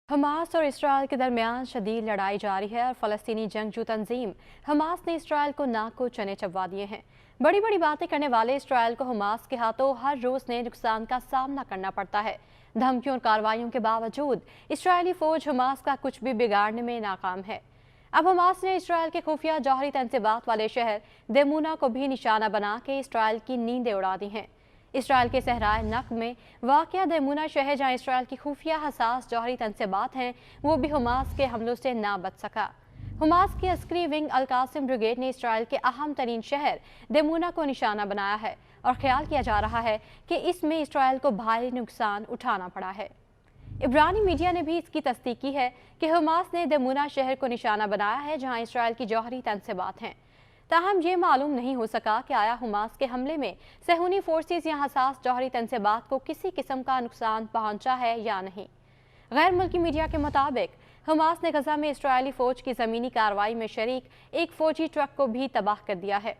Hamas और Israel के दरमियान शदीद लड़ाई जारी है और फ़लस्तीनी जंगजू तंजीम हमास ने इसराइल को नाक को चने चबवा दिए हैं। बड़ी बड़ी बातें करने वाले इसराइल को हमास के हाथों हर रोज़ नए नुकसान का सामना करना पड़ता है। धमकियों और कार्रवाइयों के बावजूद इसराइली फ़ौज हमास का कुछ भी बिगाड़ने में नाकाम है। अब हमास ने इसराइल के खुफिया जौहरी तंसीबात वाले शहर देमूना को भी निशाना बना के इसराइल की नींदें उड़ा दी हैं। इसराइल के सहराए नक में वाक़या देमूना शहर, जहाँ इसराइल की खुफिया हसास जौहरी तंसीबात हैं, वो भी हमास के हमलों से ना बच सका। हमास की अस्करी विंग अल कासिम ब्रिगेड ने इसराइल के अहम तरीन शहर देमूना को निशाना बनाया है और ख्याल किया जा रहा है कि इसमें इसराइल को भारी नुकसान उठाना पड़ा है। इब्रानी मीडिया ने भी इसकी तस्दीक की है कि हमास ने देमूना शहर को निशाना बनाया है, जहाँ इसराइल की जौहरी तंसीबात हैं। ताहम ये मालूम नहीं हो सका कि आया हमास के हमले में सहूनी फोर्सेस या हसास जौहरी तंसीबात को किसी किस्म का नुकसान पहुंचा है या नहीं। गैर मुल्की मीडिया के मुताबिक हमास ने गजा में इसराइली फौज की ज़मीनी कार्रवाई में शरीक एक फौजी ट्रक को भी तबाह कर दिया है,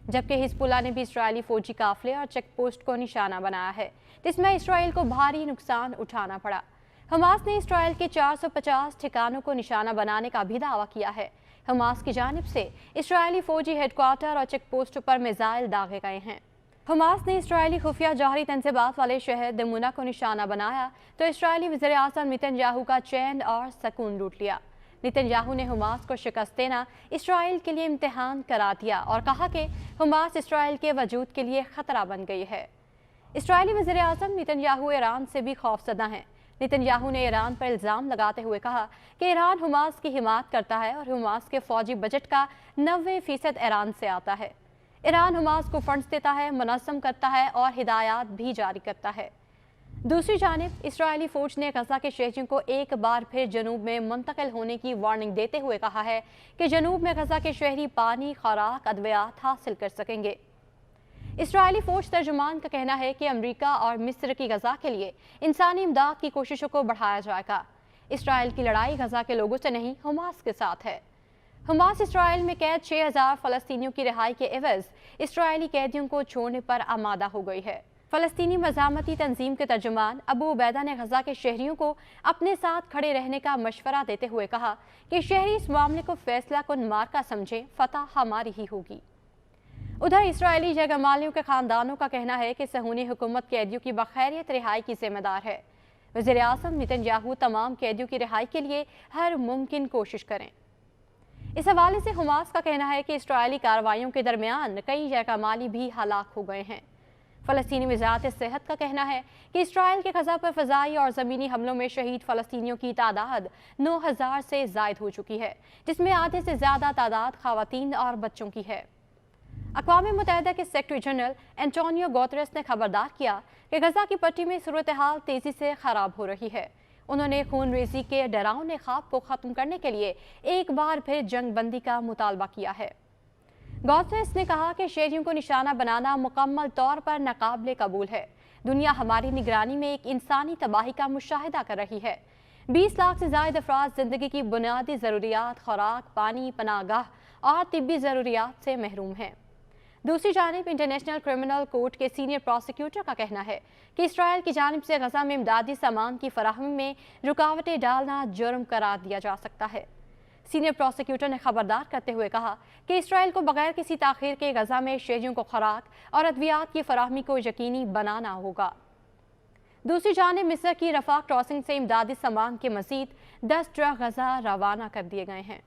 जबकि हिजबुल्लाह ने भी इसराइली फौजी काफिले और चेक पोस्ट को निशाना बनाया है, जिसमें इसराइल को भारी नुकसान उठाना पड़ा। हमास ने इसराइल के 450 ठिकानों को निशाना बनाने का भी दावा किया है। हमास की जानिब से इसराइली फौजी हेडक्वार्टर और चेक पोस्टों पर मिसाइल दागे गए हैं। हमास ने इसराइली खुफिया जौहरी तंसीबात वाले शहर देमूना को निशाना बनाया तो इसराइली वज़ीर आज़म नेतन्याहू का चैन और सुकून लूट लिया। नेतन्याहू ने हमास को शिकस्त देना इसराइल के लिए इम्तिहान करार दिया और कहा कि हमास इसराइल के वजूद के लिए खतरा बन गई है। इसराइली वज़ीर आज़म नेतन्याहू ईरान से भी खौफजदा हैं। नेतन्याहू ने ईरान पर इल्ज़ाम लगाते हुए कहा कि ईरान हमास की हिमायत करता है और हमास के फौजी बजट का 90% ईरान से आता है। ईरान हमास को फंड्स देता है, मुनज़्ज़म करता है और हिदायत भी जारी करता है। दूसरी जानिब इसराइली फ़ौज ने गजा के शहरियों को एक बार फिर जनूब में मुंतकिल होने की वार्निंग देते हुए कहा है कि जनूब में गजा के शहरी पानी, खुराक, अद्वियात हासिल कर सकेंगे। इसराइली फौज तर्जुमान का कहना है कि अमेरिका और मिस्र की गजा के लिए इंसानी इमदाद की कोशिशों को बढ़ाया जाएगा। इसराइल की लड़ाई गजा के लोगों से नहीं, हमास के साथ है। हमास इसराइल में कैद 6000 फ़लस्तीनियों की रिहाई के एवज़ इसराइली कैदियों को छोड़ने पर आमादा हो गई है। फ़लस्तीनी मज़ामती तंजीम के तर्जुमान अबू उबैदा ने गजा के शहरियों को अपने साथ खड़े रहने का मशवरा देते हुए कहा कि शहरी इस मामले को फैसला कुन मार्का समझें, फतह हमारी ही होगी। उधर इसराइली जगमालियों के खानदानों का कहना है कि सहूनी हुकूमत कैदियों की बखैरियत रिहाई की जिम्मेदार है। वज़ीर आज़म नेतन्याहू तमाम कैदियों की रिहाई के लिए हर मुमकिन कोशिश करें। इस हवाले से हमास का कहना है कि इसराइली कार्रवाइयों के दरमियान कई जगमाली भी हलाक हो गए हैं। फ़लस्तीनी वज़ारत सेहत का कहना है कि इसराइल के गजा पर फ़ज़ाई और ज़मीनी हमलों में शहीद फ़लस्तीनियों की तादाद 9000 से ज़ायद हो चुकी है, जिसमें आधे से ज़्यादा तादाद ख़वातीन और बच्चों की है। अक़वाम मुत्तहिदा के सेक्रेटरी जनरल एंटोनियो गुतेरेस ने खबरदार किया कि गजा की पट्टी में सूरत हाल तेज़ी से ख़राब हो रही है। उन्होंने खून रेज़ी के डरावने ख्वाब को ख़त्म करने के लिए एक बार फिर जंग बंदी का मुतालबा किया है। गुतेरेस ने कहा कि शहरियों को निशाना बनाना मुकम्मल तौर पर नाकाबिले कबूल है। दुनिया हमारी निगरानी में एक इंसानी तबाही का मुशाहिदा कर रही है। 20 लाख से ज़ायद अफराद ज़िंदगी की बुनियादी ज़रूरियात, खुराक, पानी, पनाहगाह और तिब्बी ज़रूरियात से महरूम हैं। दूसरी जानिब इंटरनेशनल क्रिमिनल कोर्ट के सीनियर प्रोसिक्यूटर का कहना है कि इसराइल की जानिब से गजा में इमदादी सामान की फराहमी में रुकावटें डालना जुर्म करार दिया जा सकता है। सीनियर प्रोसिक्यूटर ने खबरदार करते हुए कहा कि इसराइल को बगैर किसी ताख़ीर के गजा में शहरियों को खुराक और अद्वियात की फराहमी को यकीनी बनाना होगा। दूसरी जानिब मिस्र की रफा क्रॉसिंग से इमदादी सामान के मज़ीद 10 ट्रक गजा रवाना कर दिए गए हैं।